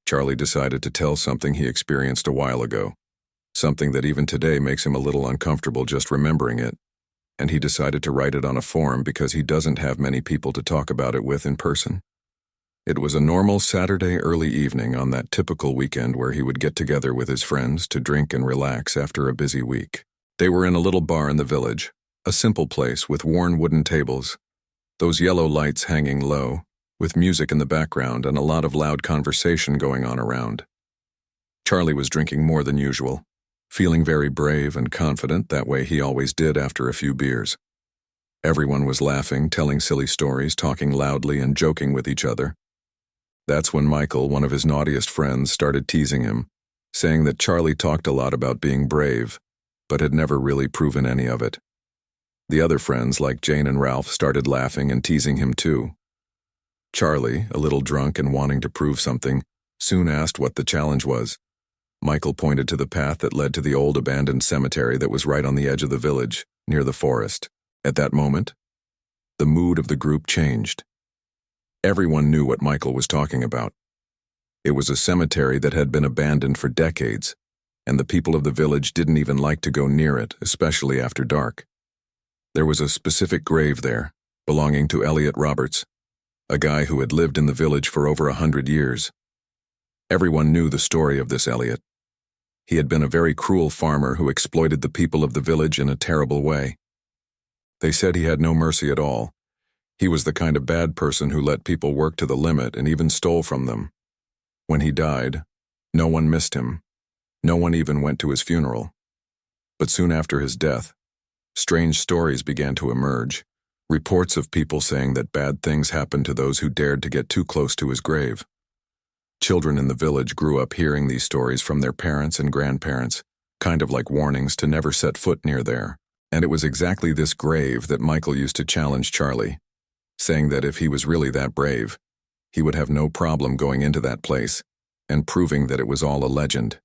Charlie decided to tell something he experienced a while ago, something that even today makes him a little uncomfortable just remembering it, and he decided to write it on a form because he doesn't have many people to talk about it with in person. It was a normal Saturday early evening on that typical weekend where he would get together with his friends to drink and relax after a busy week. They were in a little bar in the village, a simple place with worn wooden tables, those yellow lights hanging low, with music in the background and a lot of loud conversation going on around. Charlie was drinking more than usual, feeling very brave and confident that way he always did after a few beers. Everyone was laughing, telling silly stories, talking loudly and joking with each other. That's when Michael, one of his naughtiest friends, started teasing him, saying that Charlie talked a lot about being brave, but had never really proven any of it. The other friends, like Jane and Ralph, started laughing and teasing him too. Charlie, a little drunk and wanting to prove something, soon asked what the challenge was. Michael pointed to the path that led to the old abandoned cemetery that was right on the edge of the village, near the forest. At that moment, the mood of the group changed. Everyone knew what Michael was talking about. It was a cemetery that had been abandoned for decades, and the people of the village didn't even like to go near it, especially after dark. There was a specific grave there, belonging to Elliot Roberts, a guy who had lived in the village for over 100 years. Everyone knew the story of this Elliot. He had been a very cruel farmer who exploited the people of the village in a terrible way. They said he had no mercy at all. He was the kind of bad person who let people work to the limit and even stole from them. When he died, no one missed him. No one even went to his funeral. But soon after his death, strange stories began to emerge, reports of people saying that bad things happened to those who dared to get too close to his grave. Children in the village grew up hearing these stories from their parents and grandparents, kind of like warnings to never set foot near there. And it was exactly this grave that Michael used to challenge Charlie, saying that if he was really that brave, he would have no problem going into that place and proving that it was all a legend.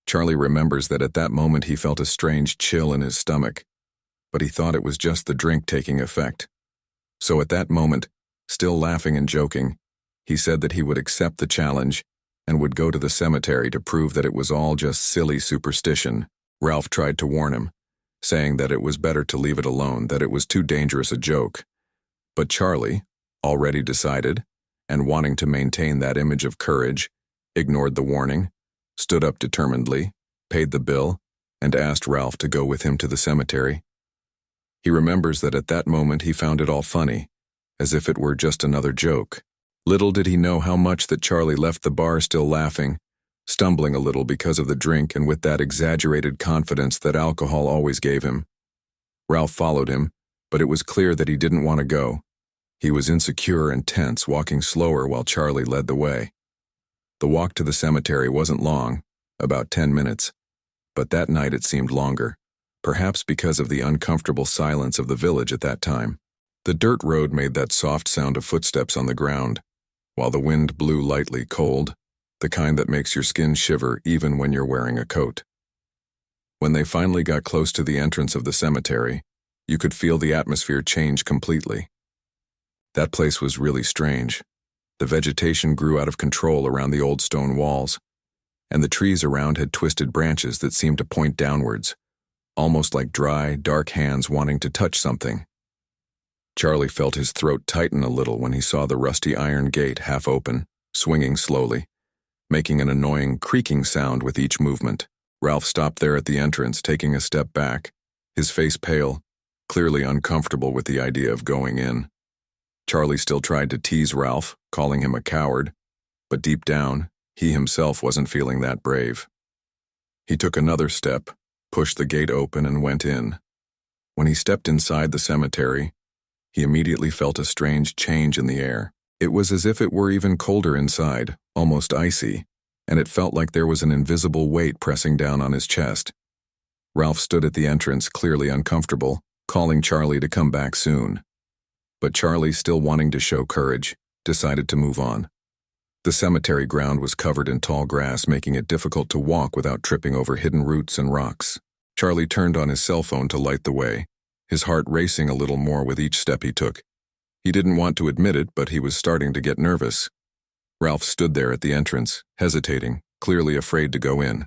Charlie remembers that at that moment he felt a strange chill in his stomach, but he thought it was just the drink taking effect. So at that moment, still laughing and joking, he said that he would accept the challenge and would go to the cemetery to prove that it was all just silly superstition. Ralph tried to warn him, saying that it was better to leave it alone, that it was too dangerous a joke. But Charlie, already decided, and wanting to maintain that image of courage, ignored the warning, stood up determinedly, paid the bill, and asked Ralph to go with him to the cemetery. He remembers that at that moment he found it all funny, as if it were just another joke. Little did he know how much that Charlie left the bar still laughing, stumbling a little because of the drink and with that exaggerated confidence that alcohol always gave him. Ralph followed him, but it was clear that he didn't want to go. He was insecure and tense, walking slower while Charlie led the way. The walk to the cemetery wasn't long, about 10 minutes, but that night it seemed longer, perhaps because of the uncomfortable silence of the village at that time. The dirt road made that soft sound of footsteps on the ground, while the wind blew lightly cold, the kind that makes your skin shiver even when you're wearing a coat. When they finally got close to the entrance of the cemetery, you could feel the atmosphere change completely. That place was really strange. The vegetation grew out of control around the old stone walls, and the trees around had twisted branches that seemed to point downwards, almost like dry, dark hands wanting to touch something. Charlie felt his throat tighten a little when he saw the rusty iron gate half open, swinging slowly, making an annoying creaking sound with each movement. Ralph stopped there at the entrance, taking a step back, his face pale, clearly uncomfortable with the idea of going in. Charlie still tried to tease Ralph, calling him a coward, but deep down, he himself wasn't feeling that brave. He took another step, pushed the gate open and went in. When he stepped inside the cemetery, he immediately felt a strange change in the air. It was as if it were even colder inside, almost icy, and it felt like there was an invisible weight pressing down on his chest. Ralph stood at the entrance, clearly uncomfortable, calling Charlie to come back soon. But Charlie, still wanting to show courage, decided to move on. The cemetery ground was covered in tall grass, making it difficult to walk without tripping over hidden roots and rocks. Charlie turned on his cell phone to light the way, his heart racing a little more with each step he took. He didn't want to admit it, but he was starting to get nervous. Ralph stood there at the entrance, hesitating, clearly afraid to go in.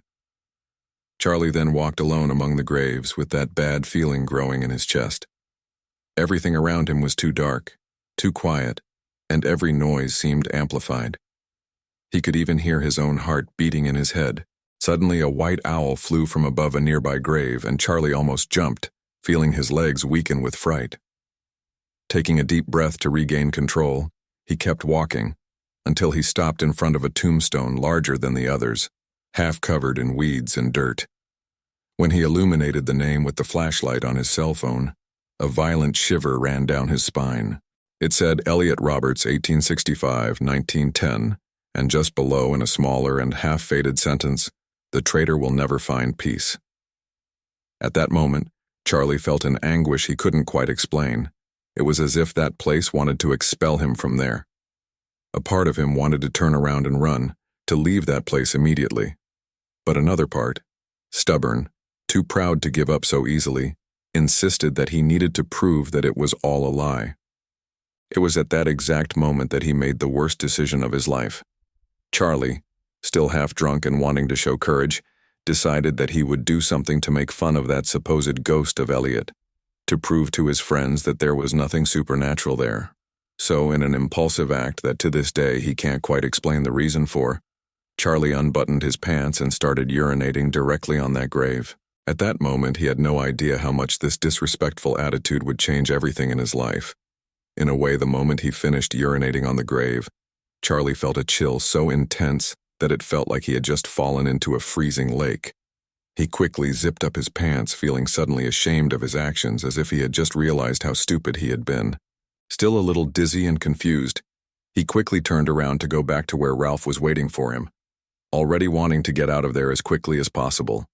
Charlie then walked alone among the graves with that bad feeling growing in his chest. Everything around him was too dark, too quiet, and every noise seemed amplified. He could even hear his own heart beating in his head. Suddenly, a white owl flew from above a nearby grave, and Charlie almost jumped, feeling his legs weaken with fright. Taking a deep breath to regain control, he kept walking, until he stopped in front of a tombstone larger than the others, half covered in weeds and dirt. When he illuminated the name with the flashlight on his cell phone, a violent shiver ran down his spine. It said Elliot Roberts, 1865-1910, and just below, in a smaller and half-faded sentence, "The traitor will never find peace." At that moment, Charlie felt an anguish he couldn't quite explain. It was as if that place wanted to expel him from there. A part of him wanted to turn around and run, to leave that place immediately. But another part, stubborn, too proud to give up so easily, insisted that he needed to prove that it was all a lie. It was at that exact moment that he made the worst decision of his life. Charlie, still half drunk and wanting to show courage, decided that he would do something to make fun of that supposed ghost of Elliot, to prove to his friends that there was nothing supernatural there. So, in an impulsive act that to this day he can't quite explain the reason for, Charlie unbuttoned his pants and started urinating directly on that grave. At that moment, he had no idea how much this disrespectful attitude would change everything in his life. In a way, the moment he finished urinating on the grave, Charlie felt a chill so intense that it felt like he had just fallen into a freezing lake. He quickly zipped up his pants, feeling suddenly ashamed of his actions, as if he had just realized how stupid he had been. Still a little dizzy and confused, he quickly turned around to go back to where Ralph was waiting for him, already wanting to get out of there as quickly as possible.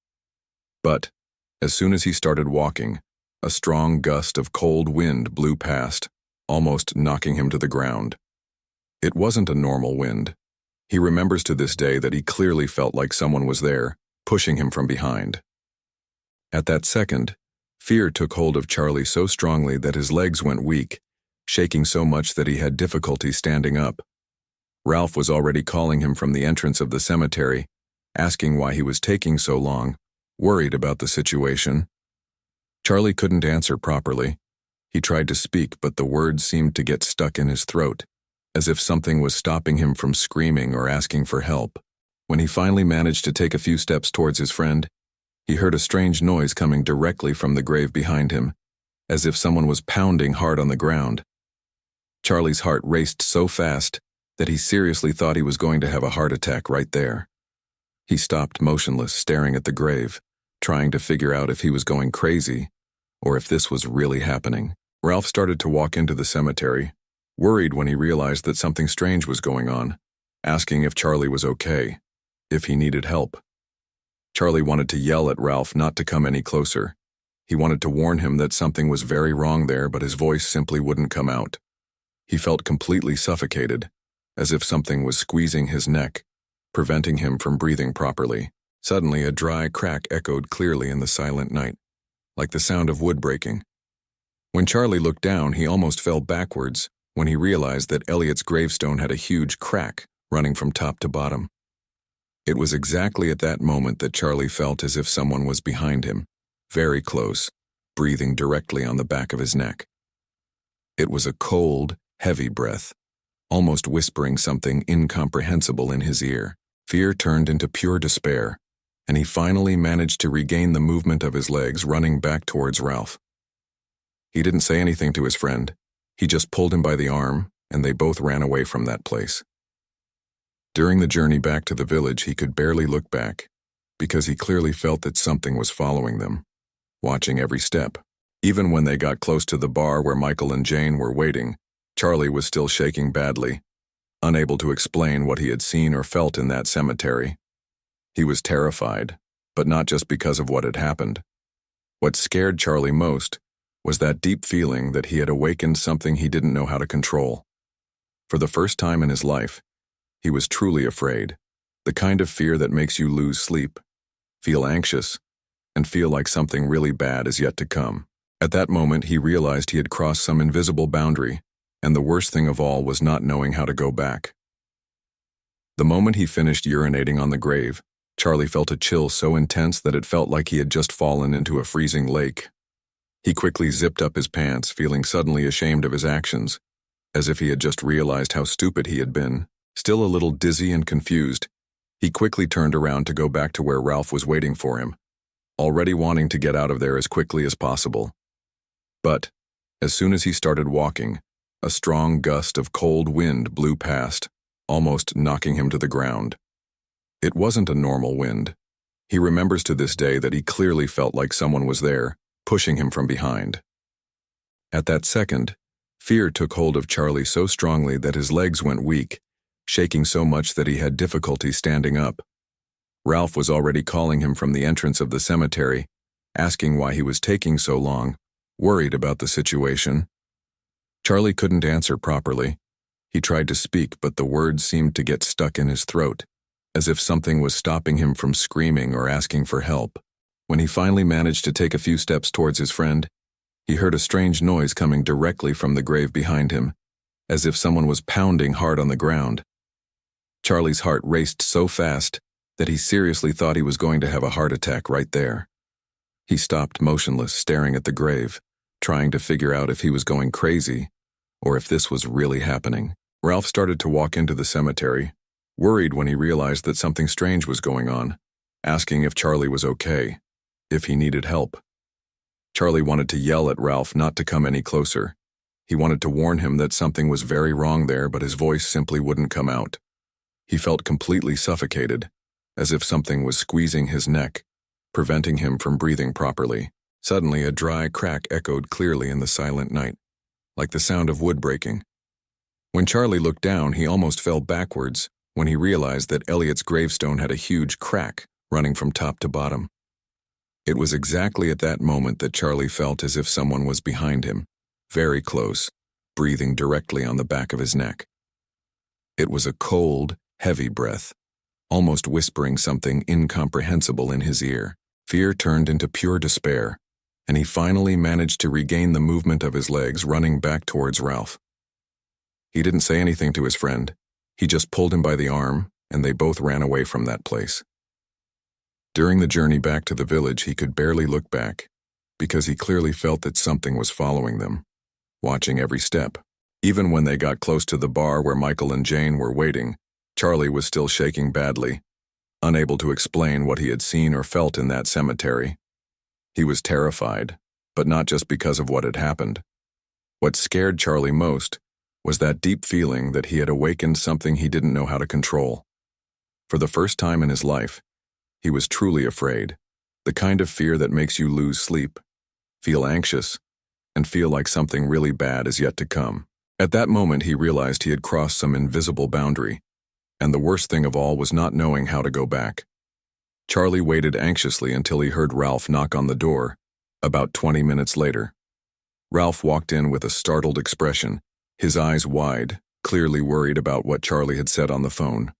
But, as soon as he started walking, a strong gust of cold wind blew past, almost knocking him to the ground. It wasn't a normal wind. He remembers to this day that he clearly felt like someone was there, pushing him from behind. At that second, fear took hold of Charlie so strongly that his legs went weak, shaking so much that he had difficulty standing up. Ralph was already calling him from the entrance of the cemetery, asking why he was taking so long, worried about the situation. Charlie couldn't answer properly. He tried to speak, but the words seemed to get stuck in his throat, as if something was stopping him from screaming or asking for help. When he finally managed to take a few steps towards his friend, he heard a strange noise coming directly from the grave behind him, as if someone was pounding hard on the ground. Charlie's heart raced so fast that he seriously thought he was going to have a heart attack right there. He stopped motionless, staring at the grave, trying to figure out if he was going crazy or if this was really happening. Ralph started to walk into the cemetery, worried when he realized that something strange was going on, asking if Charlie was okay, if he needed help. Charlie wanted to yell at Ralph not to come any closer. He wanted to warn him that something was very wrong there, but his voice simply wouldn't come out. He felt completely suffocated, as if something was squeezing his neck, preventing him from breathing properly. Suddenly, a dry crack echoed clearly in the silent night, like the sound of wood breaking. When Charlie looked down, he almost fell backwards when he realized that Elliot's gravestone had a huge crack running from top to bottom. It was exactly at that moment that Charlie felt as if someone was behind him, very close, breathing directly on the back of his neck. It was a cold, heavy breath, almost whispering something incomprehensible in his ear. Fear turned into pure despair, and he finally managed to regain the movement of his legs, running back towards Ralph. He didn't say anything to his friend. He just pulled him by the arm, and they both ran away from that place. During the journey back to the village, he could barely look back, because he clearly felt that something was following them, watching every step. Even when they got close to the bar where Michael and Jane were waiting, Charlie was still shaking badly, unable to explain what he had seen or felt in that cemetery. He was terrified, but not just because of what had happened. What scared Charlie most was that deep feeling that he had awakened something he didn't know how to control. For the first time in his life, he was truly afraid, the kind of fear that makes you lose sleep, feel anxious, and feel like something really bad is yet to come. At that moment, he realized he had crossed some invisible boundary, and the worst thing of all was not knowing how to go back. The moment he finished urinating on the grave, Charlie felt a chill so intense that it felt like he had just fallen into a freezing lake. He quickly zipped up his pants, feeling suddenly ashamed of his actions, as if he had just realized how stupid he had been. Still a little dizzy and confused, he quickly turned around to go back to where Ralph was waiting for him, already wanting to get out of there as quickly as possible. But, as soon as he started walking, a strong gust of cold wind blew past, almost knocking him to the ground. It wasn't a normal wind. He remembers to this day that he clearly felt like someone was there, pushing him from behind. At that second, fear took hold of Charlie so strongly that his legs went weak, shaking so much that he had difficulty standing up. Ralph was already calling him from the entrance of the cemetery, asking why he was taking so long, worried about the situation. Charlie couldn't answer properly. He tried to speak, but the words seemed to get stuck in his throat, as if something was stopping him from screaming or asking for help. When he finally managed to take a few steps towards his friend, he heard a strange noise coming directly from the grave behind him, as if someone was pounding hard on the ground. Charlie's heart raced so fast that he seriously thought he was going to have a heart attack right there. He stopped motionless, staring at the grave, trying to figure out if he was going crazy or if this was really happening. Ralph started to walk into the cemetery, worried when he realized that something strange was going on, asking if Charlie was okay, if he needed help. Charlie wanted to yell at Ralph not to come any closer. He wanted to warn him that something was very wrong there, but his voice simply wouldn't come out. He felt completely suffocated, as if something was squeezing his neck, preventing him from breathing properly. Suddenly, a dry crack echoed clearly in the silent night, like the sound of wood breaking. When Charlie looked down, he almost fell backwards when he realized that Elliot's gravestone had a huge crack running from top to bottom. It was exactly at that moment that Charlie felt as if someone was behind him, very close, breathing directly on the back of his neck. It was a cold, heavy breath, almost whispering something incomprehensible in his ear. Fear turned into pure despair, and he finally managed to regain the movement of his legs, running back towards Ralph. He didn't say anything to his friend. He just pulled him by the arm, and they both ran away from that place. During the journey back to the village, he could barely look back, because he clearly felt that something was following them, watching every step. Even when they got close to the bar where Michael and Jane were waiting, Charlie was still shaking badly, unable to explain what he had seen or felt in that cemetery. He was terrified, but not just because of what had happened. What scared Charlie most was that deep feeling that he had awakened something he didn't know how to control. For the first time in his life, he was truly afraid, the kind of fear that makes you lose sleep, feel anxious, and feel like something really bad is yet to come. At that moment, he realized he had crossed some invisible boundary, and the worst thing of all was not knowing how to go back. Charlie waited anxiously until he heard Ralph knock on the door, about 20 minutes later. Ralph walked in with a startled expression, his eyes wide, clearly worried about what Charlie had said on the phone.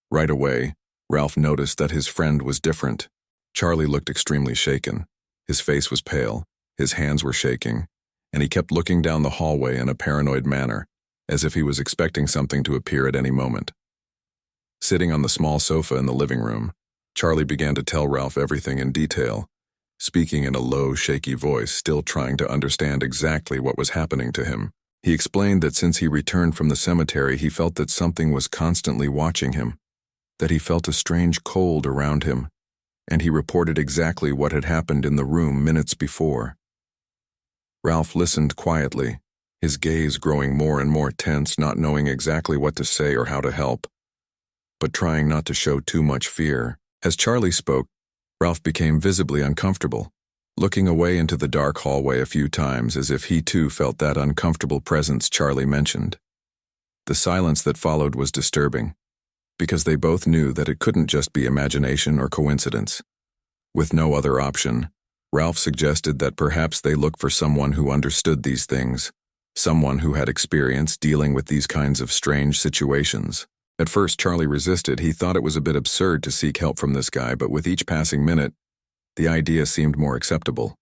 Right away, Ralph noticed that his friend was different. Charlie looked extremely shaken. His face was pale, his hands were shaking, and he kept looking down the hallway in a paranoid manner, as if he was expecting something to appear at any moment. Sitting on the small sofa in the living room, Charlie began to tell Ralph everything in detail, speaking in a low, shaky voice, still trying to understand exactly what was happening to him. He explained that since he returned from the cemetery, he felt that something was constantly watching him, that he felt a strange cold around him, and he reported exactly what had happened in the room minutes before. Ralph listened quietly, his gaze growing more and more tense, not knowing exactly what to say or how to help, but trying not to show too much fear. As Charlie spoke, Ralph became visibly uncomfortable, looking away into the dark hallway a few times as if he too felt that uncomfortable presence Charlie mentioned. The silence that followed was disturbing, because they both knew that it couldn't just be imagination or coincidence. With no other option, Ralph suggested that perhaps they look for someone who understood these things, someone who had experience dealing with these kinds of strange situations. At first, Charlie resisted. He thought it was a bit absurd to seek help from this guy, but with each passing minute, the idea seemed more acceptable.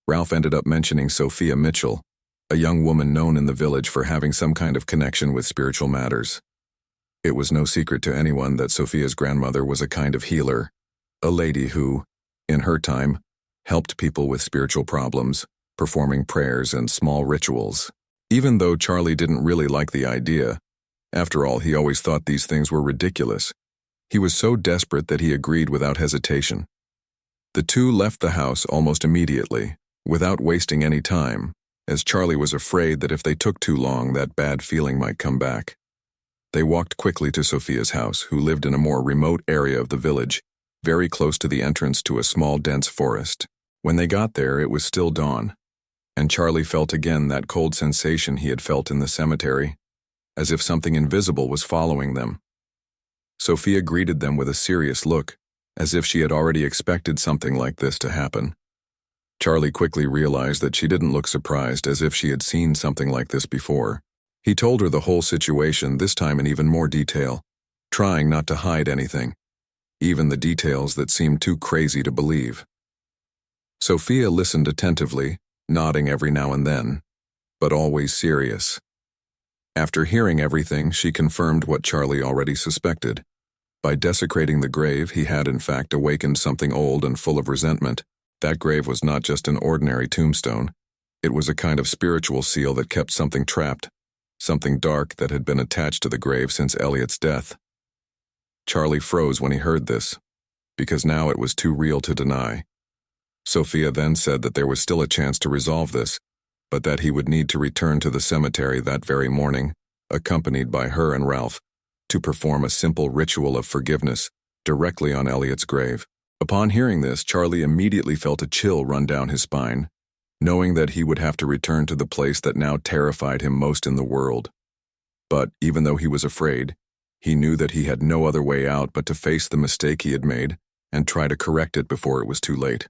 Ralph ended up mentioning Sophia Mitchell, a young woman known in the village for having some kind of connection with spiritual matters. It was no secret to anyone that Sophia's grandmother was a kind of healer, a lady who, in her time, helped people with spiritual problems, performing prayers and small rituals. Even though Charlie didn't really like the idea, after all, he always thought these things were ridiculous, he was so desperate that he agreed without hesitation. The two left the house almost immediately, without wasting any time, as Charlie was afraid that if they took too long, that bad feeling might come back. They walked quickly to Sophia's house, who lived in a more remote area of the village, very close to the entrance to a small dense forest. When they got there, it was still dawn, and Charlie felt again that cold sensation he had felt in the cemetery, as if something invisible was following them. Sophia greeted them with a serious look, as if she had already expected something like this to happen. Charlie quickly realized that she didn't look surprised, as if she had seen something like this before. He told her the whole situation, this time in even more detail, trying not to hide anything, even the details that seemed too crazy to believe. Sophia listened attentively, nodding every now and then, but always serious. After hearing everything, she confirmed what Charlie already suspected. By desecrating the grave, he had in fact awakened something old and full of resentment. That grave was not just an ordinary tombstone. It was a kind of spiritual seal that kept something trapped, something dark that had been attached to the grave since Elliot's death. Charlie froze when he heard this, because now it was too real to deny. Sophia then said that there was still a chance to resolve this, but that he would need to return to the cemetery that very morning, accompanied by her and Ralph, to perform a simple ritual of forgiveness directly on Elliot's grave. Upon hearing this, Charlie immediately felt a chill run down his spine, knowing that he would have to return to the place that now terrified him most in the world. But even though he was afraid, he knew that he had no other way out but to face the mistake he had made and try to correct it before it was too late.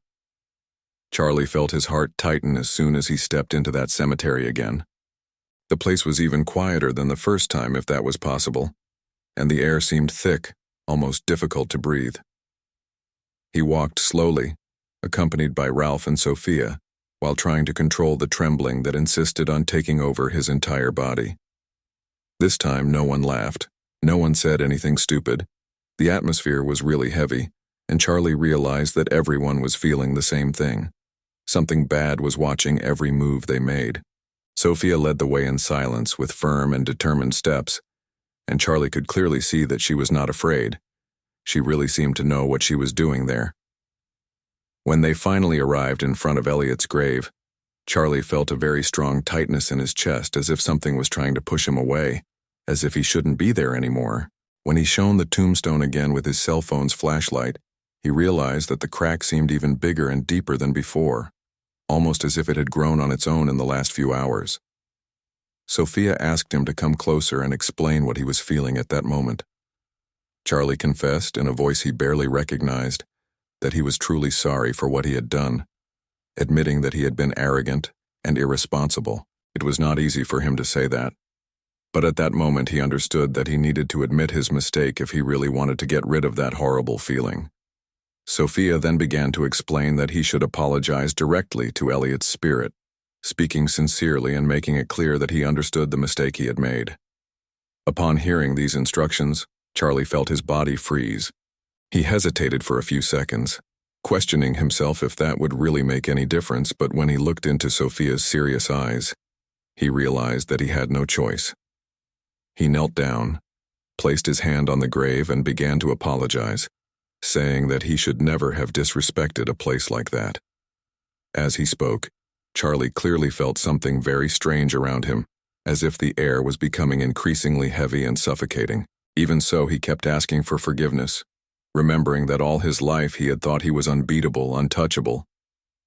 Charlie felt his heart tighten as soon as he stepped into that cemetery again. The place was even quieter than the first time, if that was possible, and the air seemed thick, almost difficult to breathe. He walked slowly, accompanied by Ralph and Sophia, while trying to control the trembling that insisted on taking over his entire body. This time, no one laughed. No one said anything stupid. The atmosphere was really heavy, and Charlie realized that everyone was feeling the same thing. Something bad was watching every move they made. Sophia led the way in silence with firm and determined steps, and Charlie could clearly see that she was not afraid. She really seemed to know what she was doing there. When they finally arrived in front of Elliot's grave, Charlie felt a very strong tightness in his chest, as if something was trying to push him away, as if he shouldn't be there anymore. When he shone the tombstone again with his cell phone's flashlight, he realized that the crack seemed even bigger and deeper than before, almost as if it had grown on its own in the last few hours. Sophia asked him to come closer and explain what he was feeling at that moment. Charlie confessed, in a voice he barely recognized, that he was truly sorry for what he had done, admitting that he had been arrogant and irresponsible. It was not easy for him to say that, but at that moment he understood that he needed to admit his mistake if he really wanted to get rid of that horrible feeling. Sophia then began to explain that he should apologize directly to Elliot's spirit, speaking sincerely and making it clear that he understood the mistake he had made. Upon hearing these instructions, Charlie felt his body freeze. He hesitated for a few seconds, questioning himself if that would really make any difference, but when he looked into Sophia's serious eyes, he realized that he had no choice. He knelt down, placed his hand on the grave, and began to apologize, saying that he should never have disrespected a place like that. As he spoke, Charlie clearly felt something very strange around him, as if the air was becoming increasingly heavy and suffocating. Even so, he kept asking for forgiveness, remembering that all his life he had thought he was unbeatable, untouchable,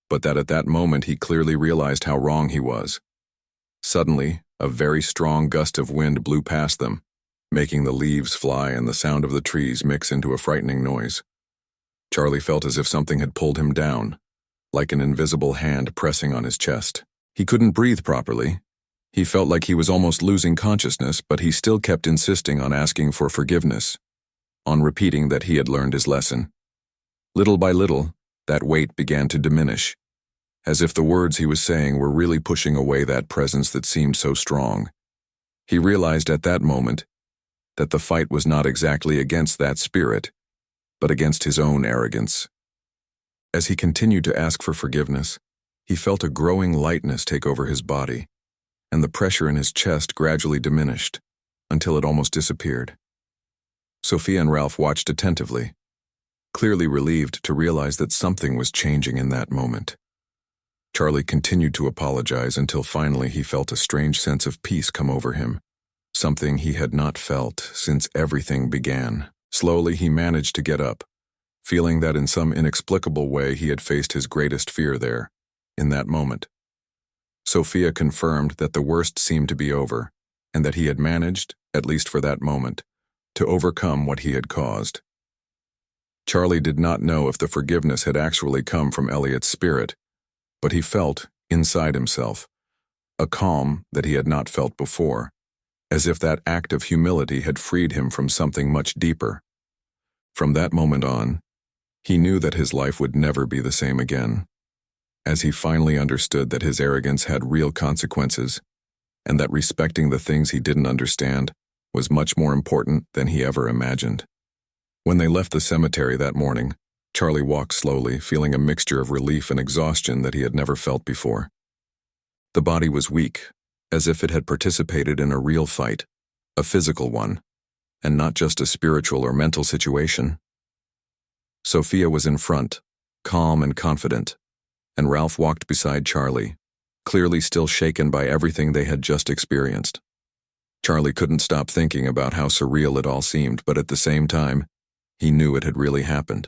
but that at that moment he clearly realized how wrong he was. Suddenly, a very strong gust of wind blew past them, making the leaves fly and the sound of the trees mix into a frightening noise. Charlie felt as if something had pulled him down, like an invisible hand pressing on his chest. He couldn't breathe properly. He felt like he was almost losing consciousness, but he still kept insisting on asking for forgiveness, on repeating that he had learned his lesson. Little by little, that weight began to diminish, as if the words he was saying were really pushing away that presence that seemed so strong. He realized at that moment that the fight was not exactly against that spirit, but against his own arrogance. As he continued to ask for forgiveness, he felt a growing lightness take over his body, and the pressure in his chest gradually diminished, until it almost disappeared. Sophia and Ralph watched attentively, clearly relieved to realize that something was changing in that moment. Charlie continued to apologize until finally he felt a strange sense of peace come over him, something he had not felt since everything began. Slowly he managed to get up, feeling that in some inexplicable way he had faced his greatest fear there, in that moment. Sophia confirmed that the worst seemed to be over, and that he had managed, at least for that moment, to overcome what he had caused. Charlie did not know if the forgiveness had actually come from Elliot's spirit, but he felt, inside himself, a calm that he had not felt before, as if that act of humility had freed him from something much deeper. From that moment on, he knew that his life would never be the same again, as he finally understood that his arrogance had real consequences, and that respecting the things he didn't understand was much more important than he ever imagined. When they left the cemetery that morning, Charlie walked slowly, feeling a mixture of relief and exhaustion that he had never felt before. The body was weak, as if it had participated in a real fight, a physical one, and not just a spiritual or mental situation. Sophia was in front, calm and confident, and Ralph walked beside Charlie, clearly still shaken by everything they had just experienced. Charlie couldn't stop thinking about how surreal it all seemed, but at the same time, he knew it had really happened.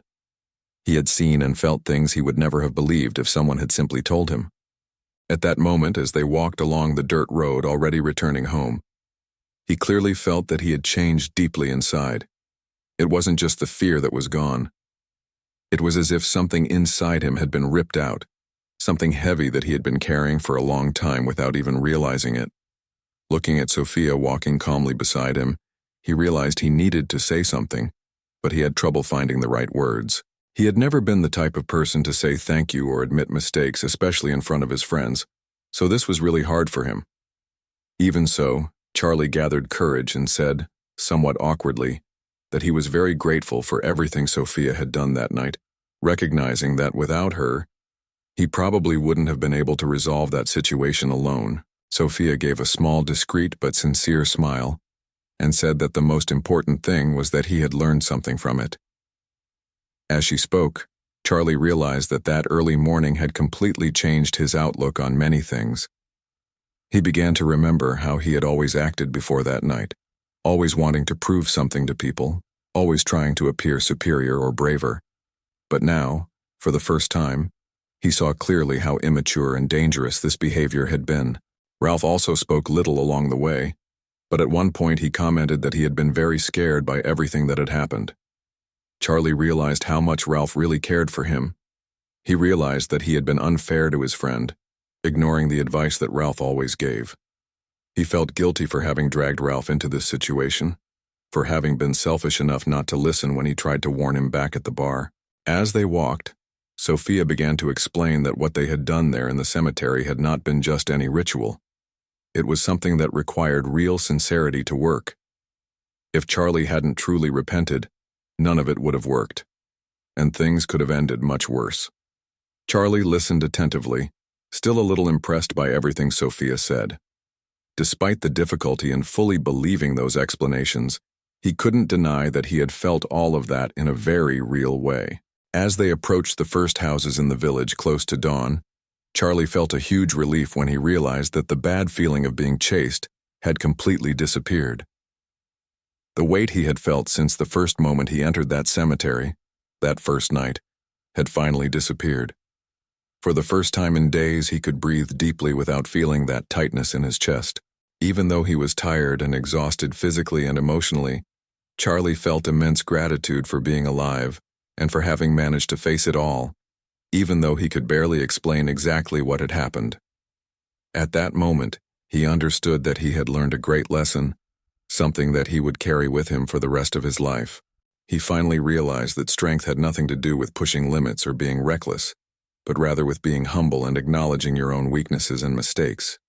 He had seen and felt things he would never have believed if someone had simply told him. At that moment, as they walked along the dirt road already returning home, he clearly felt that he had changed deeply inside. It wasn't just the fear that was gone. It was as if something inside him had been ripped out, something heavy that he had been carrying for a long time without even realizing it. Looking at Sophia walking calmly beside him, he realized he needed to say something, but he had trouble finding the right words. He had never been the type of person to say thank you or admit mistakes, especially in front of his friends, so this was really hard for him. Even so, Charlie gathered courage and said, somewhat awkwardly, that he was very grateful for everything Sophia had done that night, recognizing that without her, he probably wouldn't have been able to resolve that situation alone. Sophia gave a small, discreet but sincere smile and said that the most important thing was that he had learned something from it. As she spoke, Charlie realized that that early morning had completely changed his outlook on many things. He began to remember how he had always acted before that night, always wanting to prove something to people, always trying to appear superior or braver. But now, for the first time, he saw clearly how immature and dangerous this behavior had been. Ralph also spoke little along the way, but at one point he commented that he had been very scared by everything that had happened. Charlie realized how much Ralph really cared for him. He realized that he had been unfair to his friend, ignoring the advice that Ralph always gave. He felt guilty for having dragged Ralph into this situation, for having been selfish enough not to listen when he tried to warn him back at the bar. As they walked, Sophia began to explain that what they had done there in the cemetery had not been just any ritual. It was something that required real sincerity to work. If Charlie hadn't truly repented, none of it would have worked, and things could have ended much worse. Charlie listened attentively, still a little impressed by everything Sophia said. Despite the difficulty in fully believing those explanations, he couldn't deny that he had felt all of that in a very real way. As they approached the first houses in the village close to dawn, Charlie felt a huge relief when he realized that the bad feeling of being chased had completely disappeared. The weight he had felt since the first moment he entered that cemetery, that first night, had finally disappeared. For the first time in days, he could breathe deeply without feeling that tightness in his chest. Even though he was tired and exhausted physically and emotionally, Charlie felt immense gratitude for being alive and for having managed to face it all, even though he could barely explain exactly what had happened. At that moment, he understood that he had learned a great lesson, something that he would carry with him for the rest of his life. He finally realized that strength had nothing to do with pushing limits or being reckless, but rather with being humble and acknowledging your own weaknesses and mistakes.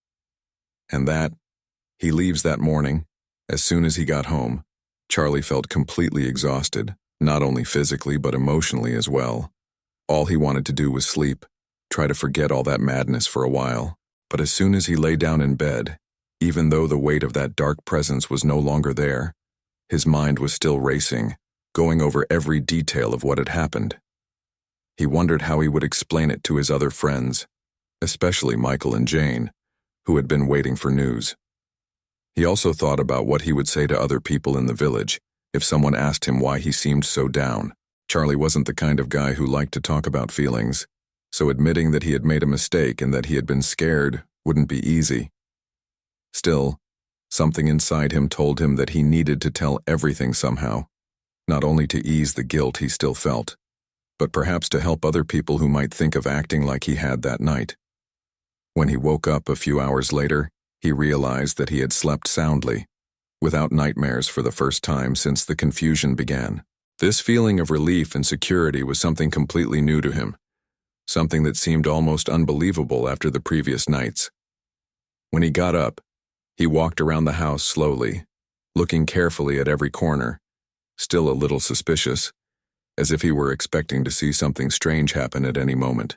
And that, he leaves that morning, as soon as he got home, Charlie felt completely exhausted, not only physically but emotionally as well. All he wanted to do was sleep, try to forget all that madness for a while. But as soon as he lay down in bed, even though the weight of that dark presence was no longer there, his mind was still racing, going over every detail of what had happened. He wondered how he would explain it to his other friends, especially Michael and Jane, who had been waiting for news. He also thought about what he would say to other people in the village if someone asked him why he seemed so down. Charlie wasn't the kind of guy who liked to talk about feelings, so admitting that he had made a mistake and that he had been scared wouldn't be easy. Still, something inside him told him that he needed to tell everything somehow, not only to ease the guilt he still felt, but perhaps to help other people who might think of acting like he had that night. When he woke up a few hours later, he realized that he had slept soundly, without nightmares for the first time since the confusion began. This feeling of relief and security was something completely new to him, something that seemed almost unbelievable after the previous nights. When he got up, he walked around the house slowly, looking carefully at every corner, still a little suspicious, as if he were expecting to see something strange happen at any moment.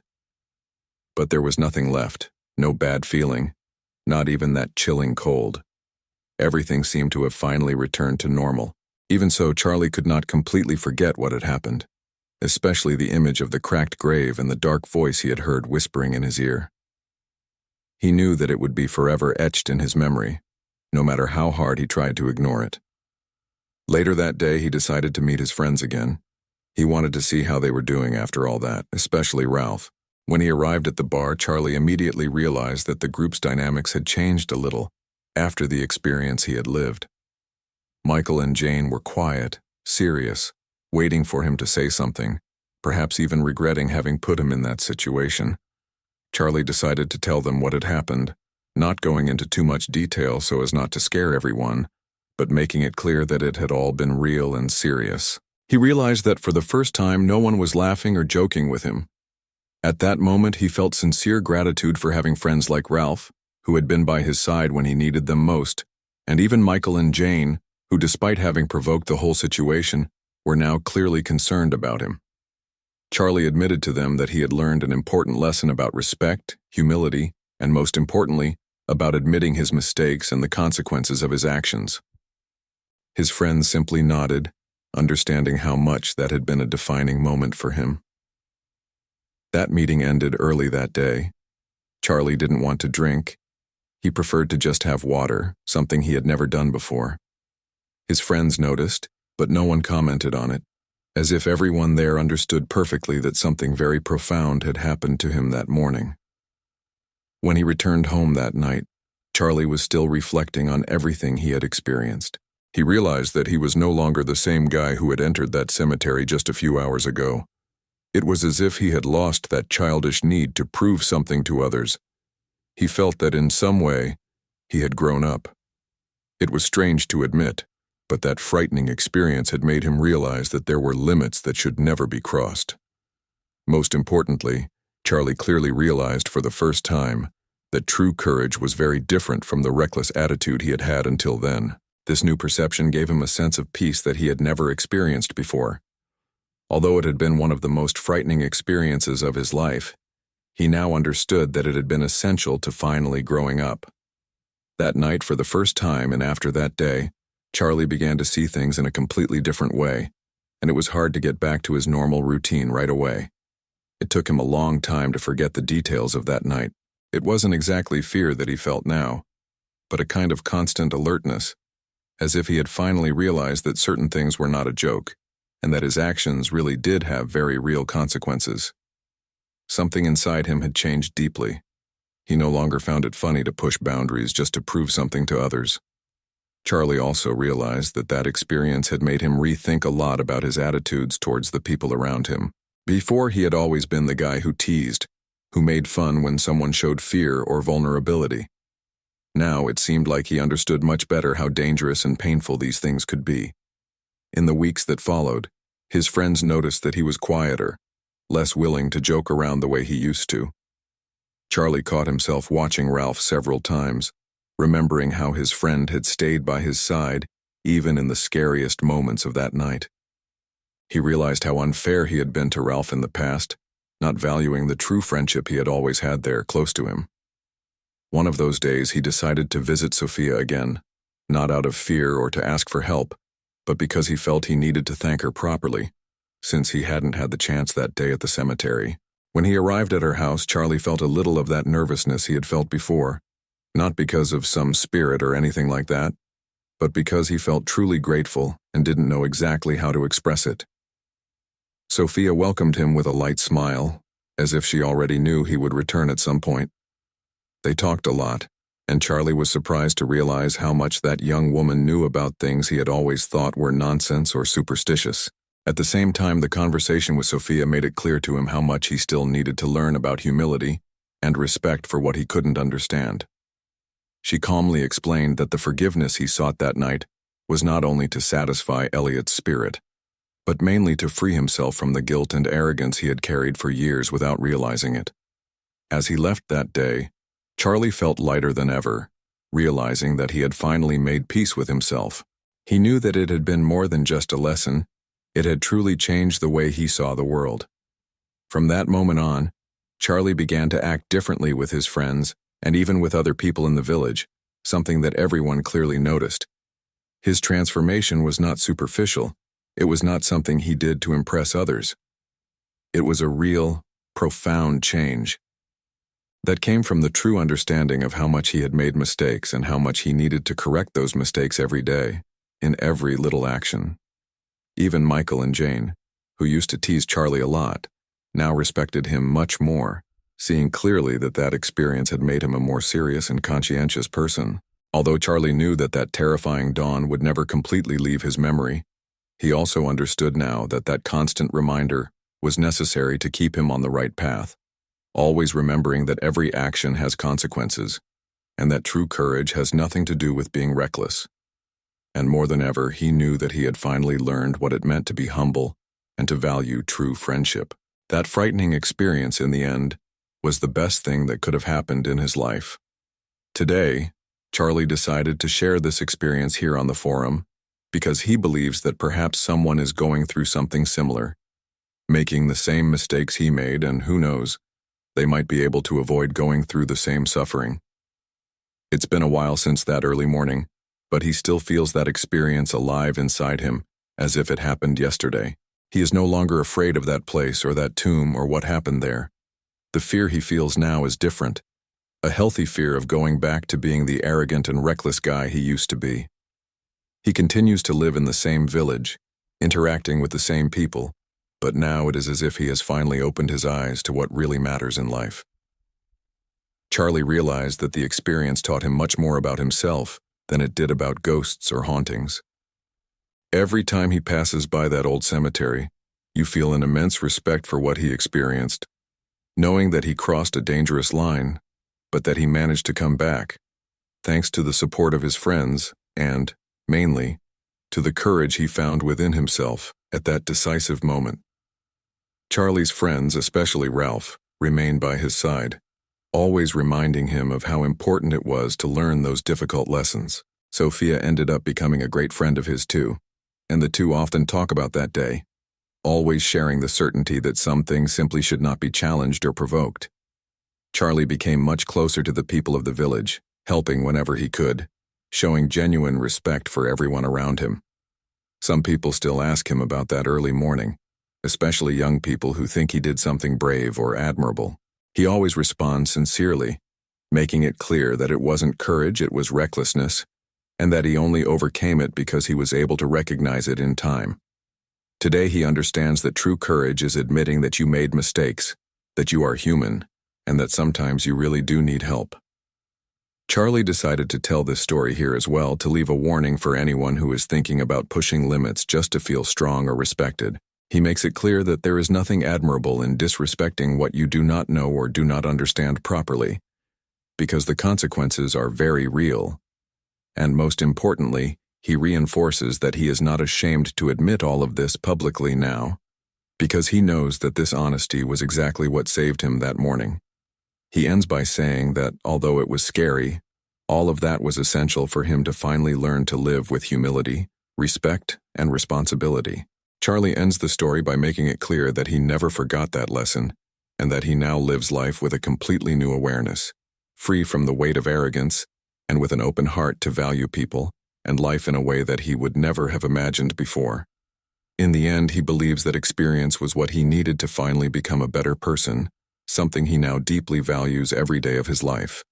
But there was nothing left, no bad feeling, not even that chilling cold. Everything seemed to have finally returned to normal. Even so, Charlie could not completely forget what had happened, especially the image of the cracked grave and the dark voice he had heard whispering in his ear. He knew that it would be forever etched in his memory, no matter how hard he tried to ignore it. Later that day, he decided to meet his friends again. He wanted to see how they were doing after all that, especially Ralph. When he arrived at the bar, Charlie immediately realized that the group's dynamics had changed a little after the experience he had lived. Michael and Jane were quiet, serious, waiting for him to say something, perhaps even regretting having put him in that situation. Charlie decided to tell them what had happened, not going into too much detail so as not to scare everyone, but making it clear that it had all been real and serious. He realized that for the first time no one was laughing or joking with him. At that moment he felt sincere gratitude for having friends like Ralph, who had been by his side when he needed them most, and even Michael and Jane, who despite having provoked the whole situation, were now clearly concerned about him. Charlie admitted to them that he had learned an important lesson about respect, humility, and most importantly, about admitting his mistakes and the consequences of his actions. His friends simply nodded, understanding how much that had been a defining moment for him. That meeting ended early that day. Charlie didn't want to drink. He preferred to just have water, something he had never done before. His friends noticed, but no one commented on it, as if everyone there understood perfectly that something very profound had happened to him that morning. When he returned home that night, Charlie was still reflecting on everything he had experienced. He realized that he was no longer the same guy who had entered that cemetery just a few hours ago. It was as if he had lost that childish need to prove something to others. He felt that in some way, he had grown up. It was strange to admit, but that frightening experience had made him realize that there were limits that should never be crossed. Most importantly, Charlie clearly realized for the first time that true courage was very different from the reckless attitude he had had until then. This new perception gave him a sense of peace that he had never experienced before. Although it had been one of the most frightening experiences of his life, he now understood that it had been essential to finally growing up. That night, for the first time and after that day, Charlie began to see things in a completely different way, and it was hard to get back to his normal routine right away. It took him a long time to forget the details of that night. It wasn't exactly fear that he felt now, but a kind of constant alertness, as if he had finally realized that certain things were not a joke, and that his actions really did have very real consequences. Something inside him had changed deeply. He no longer found it funny to push boundaries just to prove something to others. Charlie also realized that that experience had made him rethink a lot about his attitudes towards the people around him. Before, he had always been the guy who teased, who made fun when someone showed fear or vulnerability. Now it seemed like he understood much better how dangerous and painful these things could be. In the weeks that followed, his friends noticed that he was quieter, less willing to joke around the way he used to. Charlie caught himself watching Ralph several times, remembering how his friend had stayed by his side even in the scariest moments of that night. He realized how unfair he had been to Ralph in the past, not valuing the true friendship he had always had there close to him. One of those days he decided to visit Sophia again, not out of fear or to ask for help, but because he felt he needed to thank her properly, since he hadn't had the chance that day at the cemetery. When he arrived at her house, Charlie felt a little of that nervousness he had felt before, not because of some spirit or anything like that, but because he felt truly grateful and didn't know exactly how to express it. Sophia welcomed him with a light smile, as if she already knew he would return at some point. They talked a lot, and Charlie was surprised to realize how much that young woman knew about things he had always thought were nonsense or superstitious. At the same time, the conversation with Sophia made it clear to him how much he still needed to learn about humility and respect for what he couldn't understand. She calmly explained that the forgiveness he sought that night was not only to satisfy Elliot's spirit, but mainly to free himself from the guilt and arrogance he had carried for years without realizing it. As he left that day, Charlie felt lighter than ever, realizing that he had finally made peace with himself. He knew that it had been more than just a lesson. It had truly changed the way he saw the world. From that moment on, Charlie began to act differently with his friends and even with other people in the village, something that everyone clearly noticed. His transformation was not superficial. It was not something he did to impress others. It was a real, profound change that came from the true understanding of how much he had made mistakes and how much he needed to correct those mistakes every day, in every little action. Even Michael and Jane, who used to tease Charlie a lot, now respected him much more, seeing clearly that that experience had made him a more serious and conscientious person. Although Charlie knew that that terrifying dawn would never completely leave his memory, he also understood now that that constant reminder was necessary to keep him on the right path, always remembering that every action has consequences, and that true courage has nothing to do with being reckless. And more than ever, he knew that he had finally learned what it meant to be humble and to value true friendship. That frightening experience, in the end, was the best thing that could have happened in his life. Today, Charlie decided to share this experience here on the forum because he believes that perhaps someone is going through something similar, making the same mistakes he made, and who knows, they might be able to avoid going through the same suffering. It's been a while since that early morning, but he still feels that experience alive inside him, as if it happened yesterday. He is no longer afraid of that place or that tomb or what happened there. The fear he feels now is different, a healthy fear of going back to being the arrogant and reckless guy he used to be. He continues to live in the same village, interacting with the same people, but now it is as if he has finally opened his eyes to what really matters in life. Charlie realized that the experience taught him much more about himself than it did about ghosts or hauntings. Every time he passes by that old cemetery, you feel an immense respect for what he experienced, knowing that he crossed a dangerous line, but that he managed to come back, thanks to the support of his friends and, mainly, to the courage he found within himself at that decisive moment. Charlie's friends, especially Ralph, remained by his side, always reminding him of how important it was to learn those difficult lessons. Sophia ended up becoming a great friend of his too, and the two often talk about that day, always sharing the certainty that some things simply should not be challenged or provoked. Charlie became much closer to the people of the village, helping whenever he could, showing genuine respect for everyone around him. Some people still ask him about that early morning, especially young people who think he did something brave or admirable. He always responds sincerely, making it clear that it wasn't courage, it was recklessness, and that he only overcame it because he was able to recognize it in time. Today he understands that true courage is admitting that you made mistakes, that you are human, and that sometimes you really do need help. Charlie decided to tell this story here as well to leave a warning for anyone who is thinking about pushing limits just to feel strong or respected. He makes it clear that there is nothing admirable in disrespecting what you do not know or do not understand properly, because the consequences are very real. And most importantly, he reinforces that he is not ashamed to admit all of this publicly now, because he knows that this honesty was exactly what saved him that morning. He ends by saying that, although it was scary, all of that was essential for him to finally learn to live with humility, respect, and responsibility. Charlie ends the story by making it clear that he never forgot that lesson, and that he now lives life with a completely new awareness, free from the weight of arrogance, and with an open heart to value people and life in a way that he would never have imagined before. In the end, he believes that experience was what he needed to finally become a better person, something he now deeply values every day of his life.